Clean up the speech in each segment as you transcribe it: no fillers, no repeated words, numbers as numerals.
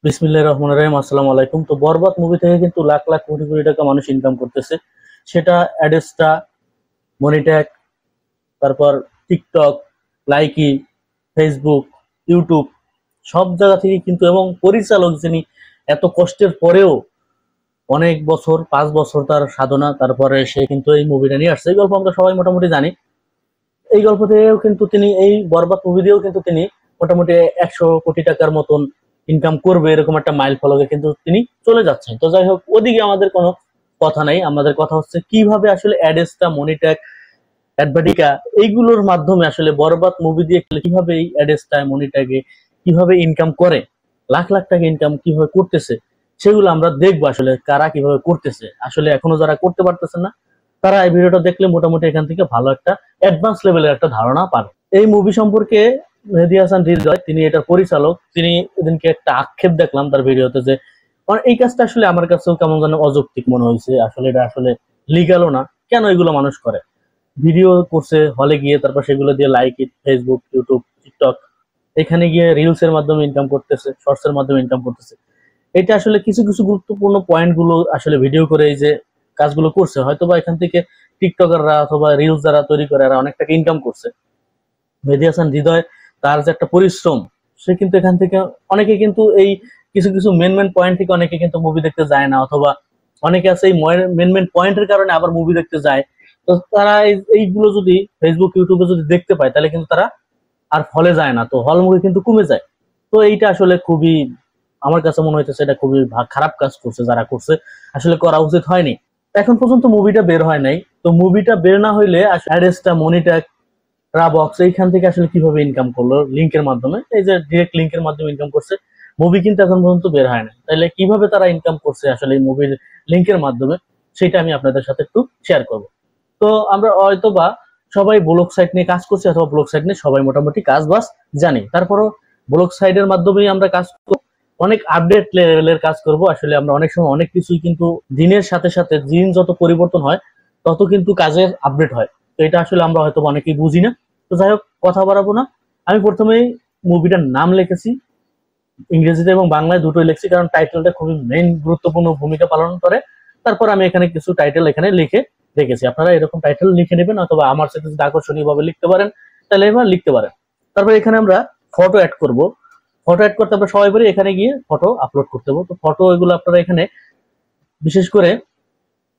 বিসমিল্লাহির রহমানির রহিম। আসসালামু আলাইকুম। তো বরবাদ মুভি থেকে কিন্তু লাখ লাখ কোটি কোটি টাকা মানুষ ইনকাম করতেছে। সেটা অ্যাডেস্টা, মনিট্যাগ, তারপর টিকটক, লাইকি, ফেসবুক, ইউটিউব সব জায়গা থেকে কিন্তু, এবং পরিচালক যিনি এত কষ্টের পরেও অনেক বছর 5 বছর তার সাধনা, তারপরে সে কিন্তু এই মুভিটা নিয়ে আসছে। এই গল্প আমরা সবাই মোটামুটি জানি। এই গল্প থেকেও কিন্তু তিনি, এই বরবাদ মুভি দিয়েও কিন্তু তিনি মোটামুটি 100 কোটি টাকার মতন ইনকাম করবে, এরকম একটা মাইল ফলকে কিন্তু তিনি চলে যাচ্ছেন। তো যাই হোক, ওদিকে আমাদের কোনো কথা নাই। আমাদের কথা হচ্ছে কিভাবে আসলে অ্যাডেসটা, মনিট্যাগ, অ্যাডভার্টিকা এইগুলোর মাধ্যমে আসলে বরবাদ মুভি দিয়ে কিভাবে এই অ্যাডেসটা, মনিট্যাগে কিভাবে ইনকাম করে, লাখ লাখ টাকা ইনকাম কিভাবে করতেছে, সেগুলো আমরা দেখবো আসলে কারা কিভাবে করতেছে। আসলে এখনো যারা করতে পারতেছে না, তারা এই ভিডিওটা দেখলে মোটামুটি এখান থেকে ভালো একটা অ্যাডভান্স লেভেলের একটা ধারণা পাবে। এই মুভি সম্পর্কে মেহেদী হাসান হৃদয়, তিনি এটার পরিচালক, তিনি এদিনকে একটা আক্ষেপ দেখলাম তার ভিডিওতে যে এই কাজটা আসলে আমার কাছেও কেমন যেন অযৌক্তিক মনে হয়েছে। আসলে এটা আসলে লিগালও না। কেন এগুলো মানুষ করে? ভিডিও করছে হলে গিয়ে, তারপর সেগুলো দিয়ে লাইক, ফেসবুক, ইউটিউব, টিকটক, এখানে গিয়ে রিলস এর মাধ্যমে ইনকাম করতেছে, শর্টস এর মাধ্যমে ইনকাম করতেছে। এটা আসলে কিছু কিছু গুরুত্বপূর্ণ পয়েন্ট গুলো আসলে ভিডিও করে এই যে কাজগুলো করছে, হয়তোবা এখান থেকে টিকটকাররা অথবা রিলস যারা তৈরি করে এরা অনেক টাকা ইনকাম করছে। মেহেদী হাসান হৃদয়, তার যে একটা পরিশ্রম, সে কিন্তু এখান থেকে, অনেকে কিন্তু এই কিছু কিছু মেন মেন পয়েন্ট থেকে অনেকে কিন্তু মুভি দেখতে যায় না, অথবা অনেকে আছে এই মেন মেন পয়েন্টের কারণে আবার মুভি দেখতে যায়। তো তারা এইগুলো যদি ফেসবুক, ইউটিউবে যদি দেখতে পায়, তাহলে কিন্তু তারা আর হলে যায় না, তো হল মুভি কিন্তু কমে যায়। তো এইটা আসলে খুবই, আমার কাছে মনে হইতেছে এটা খুবই খারাপ কাজ করছে যারা করছে। আসলে করা উচিত হয়নি। এখন পর্যন্ত মুভিটা বের হয় নাই। তো মুভিটা বের না হইলে অ্যাডেসটা, মনিট্যাগ, রাবক্স এইখান থেকে আসলে কিভাবে ইনকাম করলো? লিঙ্কের মাধ্যমে, এই যে ডিরেক্ট লিঙ্কের মাধ্যমে ইনকাম করছে। মুভি কিন্তু এখন পর্যন্ত বের হয় না, তাহলে কিভাবে তারা ইনকাম করছে আসলে এই মুভির লিঙ্কের মাধ্যমে, সেটা আমি আপনাদের সাথে একটু শেয়ার করব। তো আমরা হয়তো বা সবাই ব্লগ সাইট নিয়ে কাজ করছি, অথবা ব্লগ সাইট নিয়ে সবাই মোটামুটি কাজ বাস জানি, তারপরও ব্লগ সাইটের মাধ্যমেই আমরা কাজ করব, অনেক আপডেট লেভেলের কাজ করব। আসলে আমরা অনেক সময় অনেক কিছুই কিন্তু দিনের সাথে সাথে, দিন যত পরিবর্তন হয় তত কিন্তু কাজের আপডেট হয়। তো এটা আসলে আমরা হয়তো অনেকেই বুঝি না। তো যাই হোক, কথা বাড়াবো না। আমি প্রথমেই মুভিটার নাম লিখেছি, ইংরেজিতে এবং বাংলায় দুটোই লিখছি, কারণ টাইটেলটা খুবই মেইন গুরুত্বপূর্ণ ভূমিকা পালন করে। তারপর আমি এখানে কিছু টাইটেল এখানে লিখে রেখেছি। আপনারা এরকম টাইটেল লিখে নেবেন, অথবা আমার সাথে যদি আকর্ষণীয় ভাবে লিখতে পারেন তাহলে এবার লিখতে পারেন। তারপর এখানে আমরা ফটো অ্যাড করব। ফটো অ্যাড করতে আমরা সবাই বলি এখানে গিয়ে ফটো আপলোড করতে হবে। তো ফটো এগুলো আপনারা এখানে, বিশেষ করে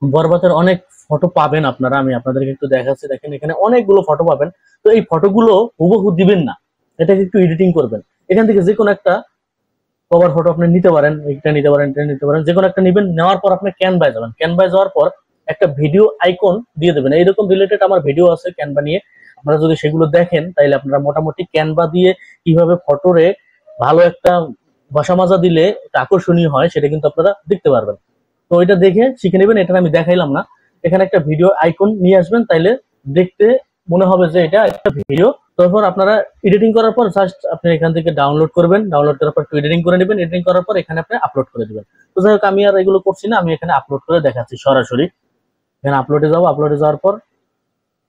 বরবাদের অনেক ফটো পাবেন আপনারা। আমি আপনাদেরকে একটু দেখাচ্ছি, দেখেন এখানে অনেকগুলো ফটো পাবেন। তো এই ফটোগুলো হুবহু দিবেন না, এটাকে একটু এডিটিং করবেন। এখান থেকে যে কোনো একটা কভার ফটো আপনি নিতে পারেন, এটা নিতে পারেন, এটা নিতে পারেন, যে কোনো একটা নিবেন। নেওয়ার পর আপনি ক্যানভায় যাবেন। ক্যানভায় যাওয়ার পর একটা ভিডিও আইকন দিয়ে দেবেন। এইরকম রিলেটেড আমার ভিডিও আছে ক্যানভা নিয়ে, আপনারা যদি সেগুলো দেখেন তাহলে আপনারা মোটামুটি ক্যানভা দিয়ে কিভাবে ফটোরে ভালো একটা ঘষা মাজা দিলে একটা আকর্ষণীয় হয় সেটা কিন্তু আপনারা দেখতে পারবেন। তো ওইটা দেখে শিখে নেবেন। এটা আমি দেখাইলাম না, এখানে একটা ভিডিও আইকন নিয়ে আসবেন, তাইলে দেখতে মনে হবে যে এটা একটা ভিডিও। তারপর আপনারা এডিটিং করার পর জাস্ট আপনি এখান থেকে ডাউনলোড করবেন। ডাউনলোড করার পর একটু এডিটিং করে নেবেন। এডিটিং করার পর এখানে আপনি আপলোড করে দিবেন। তো যাই হোক, আমি আর এগুলো করছি না, আমি এখানে আপলোড করে দেখাচ্ছি সরাসরি। এখানে আপলোডে যাবো। আপলোডে যাওয়ার পর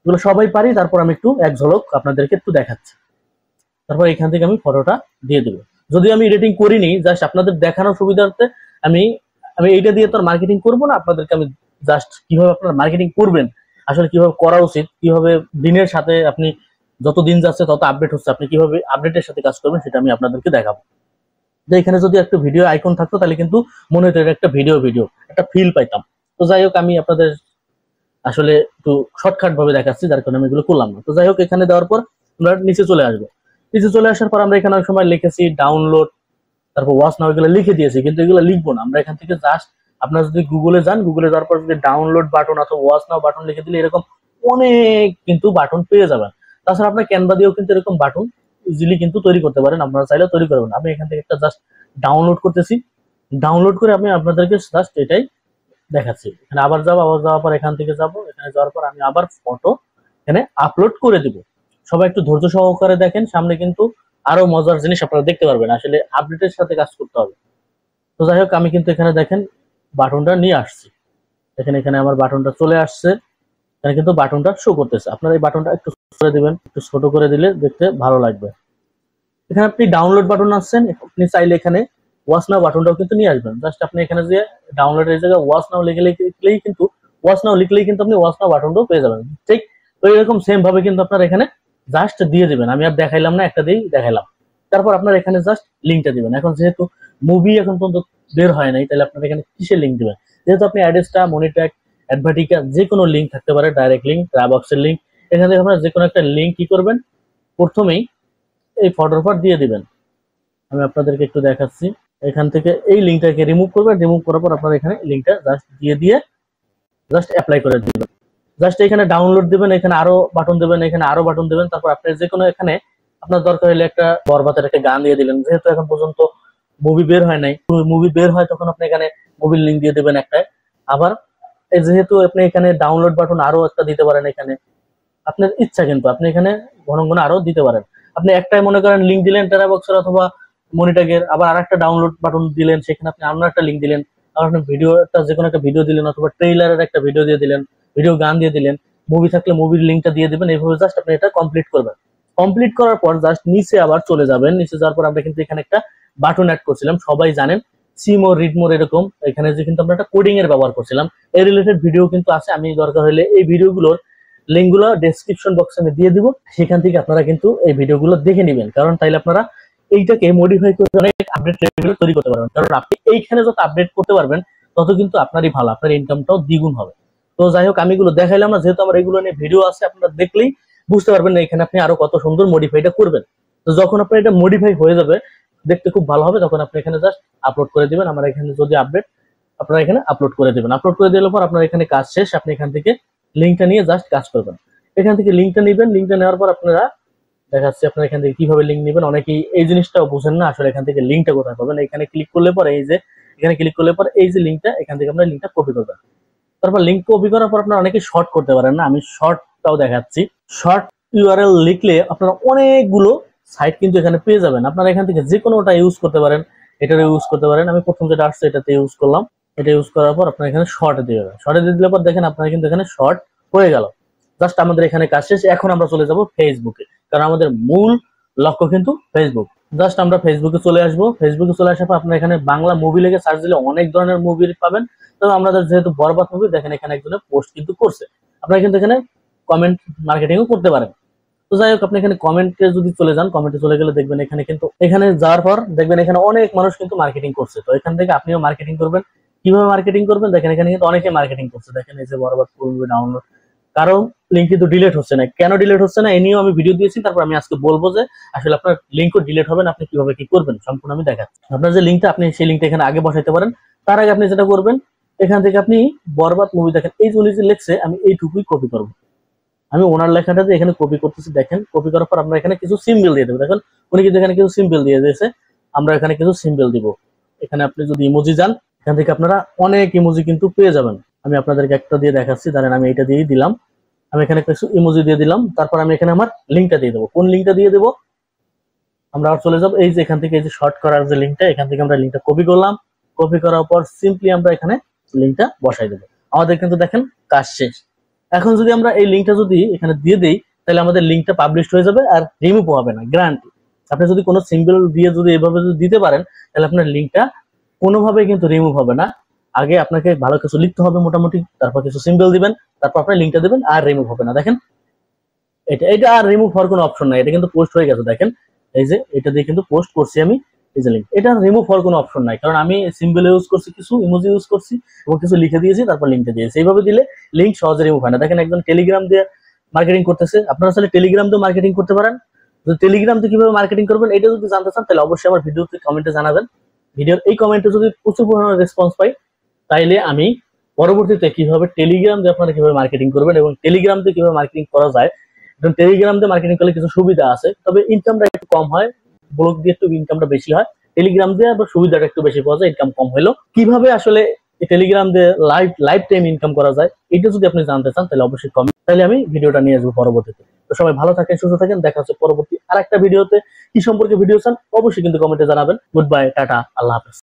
এগুলো সবাই পারি, তারপর আমি একটু এক ঝলক আপনাদেরকে একটু দেখাচ্ছি। তারপর এখান থেকে আমি ফটোটা দিয়ে দেবো। যদি আমি এডিটিং করিনি, জাস্ট আপনাদের দেখানোর সুবিধার্থে আমি আমি এইটা দিয়ে তো আর মার্কেটিং করবো না। আপনাদেরকে আমি জাস্ট কিভাবে আপনারা মার্কেটিং করবেন, আসলে কিভাবে করা উচিত, কিভাবে দিনের সাথে আপনি, যত দিন যাচ্ছে তত আপডেট হচ্ছে, আপনি কিভাবে আপডেটের সাথে কাজ করবেন সেটা আমি আপনাদেরকে দেখাবো। যে এখানে যদি একটা ভিডিও আইকন থাকতো তাহলে কিন্তু মনে হতো এটা একটা ভিডিও, একটা ফিল পাইতাম। তো যাই হোক, আমি আপনাদের আসলে একটু শর্টকাট ভাবে দেখাচ্ছি, যার কারণে আমি এগুলো করলাম না। তো যাই হোক, এখানে দেওয়ার পর আমরা নিচে চলে আসবো। নিচে চলে আসার পর আমরা এখানে অনেক সময় লিখেছি ডাউনলোড, তারপর ওয়াচ নাও, এগুলো লিখে দিয়েছি, কিন্তু এগুলো লিখবো না। আমরা এখান থেকে জাস্ট, আপনারা যদি গুগলে যান, গুগলে যাওয়ার পর যদি ডাউনলোড বাটন অথবা ওয়াচ নাও বাটন লিখে দিলে এরকম অনেক কিন্তু বাটন পেয়ে যাবেন। তাছাড়া আপনার ক্যানভা দিয়েও কিন্তু এরকম বাটন ইজিলি কিন্তু তৈরি করতে পারেন, আপনারা চাইলে তৈরি করবেন। আমি এখান থেকে একটা জাস্ট ডাউনলোড করতেছি। ডাউনলোড করে আমি আপনাদেরকে জাস্ট এটাই দেখাচ্ছি। এখানে আবার যাবো, আবার যাওয়ার পর এখান থেকে যাবো, এখানে যাওয়ার পর আমি আবার ফটো এখানে আপলোড করে দিব। সবাই একটু ধৈর্য সহকারে দেখেন, সামনে কিন্তু আরো মজার জিনিস আপনারা দেখতে পারবেন। আসলে আপডেটের সাথে কাজ করতে হবে। তো যাই হোক, আমি কিন্তু এখানে দেখেন বাটনটা নিয়ে আসছি। দেখেন এখানে আমার বাটনটা চলে আসছে। এখানে কিন্তু বাটনটা শো করতেছে। আপনারা এই বাটনটা একটু করে দিবেন, একটু ছোট করে দিলে দেখতে ভালো লাগবে। এখানে আপনি ডাউনলোড বাটন আসছেন, আপনি চাইলে এখানে ওয়াচ নাও বাটনটাও কিন্তু নিয়ে আসবেন। জাস্ট আপনি এখানে যে ডাউনলোডের জায়গায় ওয়াচ নাও লিখলেই কিন্তু আপনি ওয়াচ নাও বাটনটাও পেয়ে যাবেন। ঠিক তো এরকম সেম ভাবে কিন্তু আপনার এখানে জাস্ট দিয়ে দিবেন। আমি আর দেখাইলাম না, একটা দিয়েই দেখাইলাম। তারপর আপনার এখানে জাস্ট লিঙ্কটা দিবেন। এখন যেহেতু মুভি এখন পর্যন্ত বের হয় নাই, তাহলে আপনার এখানে কিসের লিঙ্ক দিবেন? যেহেতু আপনি অ্যাডেস্টা, মনিট্যাগ, অ্যাডভার্টিকা যে কোনো লিঙ্ক থাকতে পারে, ডাইরেক্ট লিঙ্ক, ড্রাইবক্সের লিঙ্ক, এখান থেকে আপনারা যে কোনো একটা লিঙ্ক কি করবেন, প্রথমেই এই ফটোর উপর দিয়ে দিবেন। আমি আপনাদেরকে একটু দেখাচ্ছি। এখান থেকে এই লিঙ্কটাকে রিমুভ করবেন। রিমুভ করার পর আপনারা এখানে লিঙ্কটা জাস্ট দিয়ে জাস্ট অ্যাপ্লাই করে দিবেন। জাস্ট এখানে ডাউনলোড দিবেন, এখানে আরো বাটন দেবেন, এখানে আরো বাটন দেবেন। তারপর আপনি যে কোনো এখানে আপনার দরকার হলে একটা বরবাদের একটা গান দিয়ে দিলেন। যেহেতু এখন পর্যন্ত মুভি বের হয় নাই, মুভি বের হয় তখন আপনি এখানে মুভির লিঙ্ক দিয়ে দেবেন একটা। আবার যেহেতু আপনি এখানে ডাউনলোড বাটন আরো একটা দিতে পারেন, এখানে আপনার ইচ্ছা, কিন্তু আপনি এখানে ঘন ঘন আরো দিতে পারেন। আপনি একটাই মনে করেন লিঙ্ক দিলেন টেরাবক্সের অথবা মনিট্যাগের, আবার আরেকটা ডাউনলোড বাটন দিলেন, সেখানে আপনি অন্য একটা লিঙ্ক দিলেন। আবার আপনি ভিডিওটা যে কোনো একটা ভিডিও দিলেন, অথবা ট্রেইলারের একটা ভিডিও দিয়ে দিলেন, ভিডিও গান দিয়ে দিলেন, মুভি থাকলে মুভির লিঙ্কটা দিয়ে দিবেন। এইভাবে জাস্ট আপনি এটা কমপ্লিট করবেন। কমপ্লিট করার পর জাস্ট নিচে আবার চলে যাবেন। নিচে যাওয়ার পর আমরা কিন্তু এখানে একটা বাটন অ্যাড করছিলাম, সবাই জানেন, সি মোর, রিড মোর, এরকম। এখানে যে কিন্তু আমরা একটা কোডিং এর ব্যবহার করছিলাম, এই রিলেটেড ভিডিও কিন্তু আছে। আমি দরকার হলে এই ভিডিওগুলোর লিঙ্কগুলো ডেসক্রিপশন বক্সে আমি দিয়ে দিব, সেখান থেকে আপনারা কিন্তু এই ভিডিওগুলো দেখে নেবেন। কারণ তাইলে আপনারা এইটাকে মডিফাই করে অনেক আপডেট লেভেল তৈরি করতে পারবেন। কারণ আপনি এইখানে যত আপডেট করতে পারবেন তত কিন্তু আপনারই ভালো, আপনার ইনকামটাও দ্বিগুণ হবে। তো যাই হোক, আমি এগুলো দেখাইলাম না, যেহেতু আমার এগুলো নিয়ে ভিডিও আছে, আপনারা দেখলেই বুঝতে পারবেন না এখানে আপনি আরো কত সুন্দর মডিফাইটা করবেন। তো যখন আপনার এটা মডিফাই হয়ে যাবে, দেখতে খুব ভালো হবে, তখন আপনি এখানে জাস্ট আপলোড করে দিবেন। আমার এখানে যদি আপডেট, আপনারা এখানে আপলোড করে দিবেন। আপলোড করে দিলে পর আপনার এখানে কাজ শেষ। আপনি এখান থেকে লিঙ্কটা নিয়ে জাস্ট কাজ করবেন। এখান থেকে লিঙ্কটা নেবেন। লিঙ্কটা নেওয়ার পর আপনারা দেখাচ্ছি আপনারা এখান থেকে কিভাবে লিঙ্ক নেবেন। অনেকেই এই জিনিসটাও বুঝেন না আসলে এখান থেকে লিঙ্কটা কোথায় পাবেন। এখানে ক্লিক করলে পরে এখানে ক্লিক করলে পরে এই যে লিঙ্কটা, এখান থেকে আপনারা লিঙ্কটা কপি করবেন। তারপর লিঙ্ক কপি করার পর আপনারা অনেকে শর্ট করতে পারেন না, আমি শর্টটাও দেখাচ্ছি। শর্ট ইউআরএল লিখলে আপনারা অনেকগুলো সাইট কিন্তু এখানে পেয়ে যাবেন। আপনারা এখান থেকে যে কোনোটা ইউজ করতে পারেন, এটার ইউজ করতে পারেন। আমি প্রথম যেটা আসছে এটাতে ইউজ করলাম। এটা ইউজ করার পর আপনারা এখানে শর্ট দিয়ে দেবেন। শর্টে দিয়ে দিলে পর দেখেন আপনারা কিন্তু এখানে শর্ট হয়ে গেল। জাস্ট আমাদের এখানে কাজ শেষ। এখন আমরা চলে যাব ফেসবুকে, কারণ আমাদের মূল লক্ষ্য কিন্তু ফেসবুক। জাস্ট আমরা ফেসবুকে চলে আসবো। ফেসবুকে চলে আসার পর আপনারা এখানে বাংলা মুভি লিখে সার্চ দিলে অনেক ধরনের মুভি পাবেন। তবে আমাদের যেহেতু বরবাদ মুভি, দেখেন এখানে একজনের পোস্ট কিন্তু করছে। আপনারা কিন্তু এখানে কমেন্ট মার্কেটিংও করতে পারেন। তো যাই হোক, আপনি এখানে কমেন্টে যদি চলে যান, কমেন্টে চলে গেলে দেখবেন এখানে কিন্তু, এখানে যাওয়ার পর দেখবেন এখানে অনেক মানুষ কিন্তু মার্কেটিং করছে। তো এখান থেকে আপনিও মার্কেটিং করবেন। কিভাবে মার্কেটিং করবেন দেখেন, এখানে কিন্তু অনেকে মার্কেটিং করছে। দেখেন এই যে বরবাদ মুভি ডাউনলোড, কারণ লিঙ্ক কিন্তু ডিলিট হচ্ছে না। কেন ডিলিট হচ্ছে না, এই নিয়েও আমি ভিডিও দিয়েছি। তারপর আমি আজকে বলবো যে আসলে আপনার লিঙ্কও ডিলিট হবে না, আপনি কিভাবে কি করবেন সম্পূর্ণ আমি দেখাচ্ছি। আপনার যে লিঙ্কটা, আপনি সেই লিঙ্কটা এখানে আগে বসাইতে পারেন। তার আগে আপনি যেটা করবেন, এখান থেকে আপনি বরবাদ মুভি দেখেন, এই যে উনি যে লিখছে, আমি এইটুকুই কপি করবো। আমি ওনার লেখাটা যে এখানে কপি করতেছি, দেখেন কপি করার পর আমরা এখানে কিছু সিম্বল দিয়ে দেবো। দেখেন উনি কিন্তু এখানে কিছু সিম্বল দিয়ে দিয়েছে, আমরা এখানে কিছু সিম্বল দিব। এখানে আপনি যদি ইমোজি যান, এখান থেকে আপনারা অনেক ইমোজি কিন্তু পেয়ে যাবেন। আমি আপনাদেরকে একটা দিয়ে দেখাচ্ছি, ধরেন আমি এটা দিয়েই দিলাম। আমি এখানে কিছু ইমোজি দিয়ে দিলাম। তারপর আমি এখানে আমার লিঙ্কটা দিয়ে দেবো। কোন লিঙ্কটা দিয়ে দেবো, আমরা আর চলে যাবো এই যে এখান থেকে, এই যে শর্ট করার যে লিঙ্কটা, এখান থেকে আমরা লিঙ্কটা কপি করলাম। কপি করার পর সিম্পলি আমরা এখানে লিঙ্কটা বসাই দেবো। আমাদের কিন্তু দেখেন কাজ শেষ। এখন যদি আমরা এই লিঙ্কটা যদি এখানে দিয়ে দিই, তাহলে আমাদের লিঙ্কটা পাবলিশ হয়ে যাবে আর রিমুভ হবে না, গ্যারান্টি। আপনি যদি কোনো সিম্বল দিয়ে যদি এভাবে যদি দিতে পারেন, তাহলে আপনার লিঙ্কটা কোনোভাবেই কিন্তু রিমুভ হবে না। আগে আপনাকে ভালো কিছু লিখতে হবে মোটামুটি, তারপর কিছু সিম্বল দিবেন, তারপর আপনি লিঙ্কটা দিবেন, আর রিমুভ হবে না। দেখেন এটা আর রিমুভ হওয়ার কোনো অপশন নাই। এটা কিন্তু পোস্ট হয়ে গেছে। দেখেন এই যে এটা দিয়ে কিন্তু পোস্ট করছি আমি, এই যে লিঙ্ক। এটা রিমুভ হওয়ার কোনো অপশন নাই, কারণ আমি সিম্বল ইউজ করছি, কিছু ইমোজি ইউজ করছি এবং কিছু লিখে দিয়েছি, তারপর লিঙ্কটা দিয়েছি। এইভাবে দিলে লিঙ্ক সহজে রিমুভ হয় না। দেখেন একজন টেলিগ্রাম দিয়ে মার্কেটিং করতেছে, আপনারা আসলে টেলিগ্রাম দিয়ে মার্কেটিং করতে পারেন। যদি টেলিগ্রাম দিয়ে কিভাবে মার্কেটিং করবেন এটা যদি জানতে চান, তাহলে অবশ্যই আমার ভিডিওতে কমেন্টে জানাবেন। ভিডিওর এই কমেন্টে যদি প্রচুর পরিমাণে রেসপন্স পাই, তাইলে আমি পরবর্তীতে কিভাবে টেলিগ্রাম দিয়ে আপনারা কিভাবে মার্কেটিং করবেন এবং টেলিগ্রাম দিয়ে কিভাবে মার্কেটিং করা যায়, এবং টেলিগ্রাম দিয়ে মার্কেটিং করলে কিছু সুবিধা আছে, তবে ইনকামটা একটু কম হয়। ব্লগ দিয়ে একটু ইনকামটা বেশি হয়, টেলিগ্রাম দিয়ে আবার সুবিধাটা একটু বেশি পাওয়া যায়, ইনকাম কম হলো। কিভাবে আসলে টেলিগ্রাম দিয়ে লাইফ টাইম ইনকাম করা যায়, এটা যদি আপনি জানতে চান, তাহলে অবশ্যই কমেন্ট, তাহলে আমি ভিডিওটা নিয়ে আসবো পরবর্তীতে। তো সবাই ভালো থাকেন, সুস্থ থাকেন, দেখা হচ্ছে পরবর্তী আরেকটা ভিডিওতে। কি সম্পর্কে ভিডিও চান অবশ্যই কিন্তু কমেন্টে জানাবেন। গুড বাই, টাটা, আল্লাহ হাফেজ।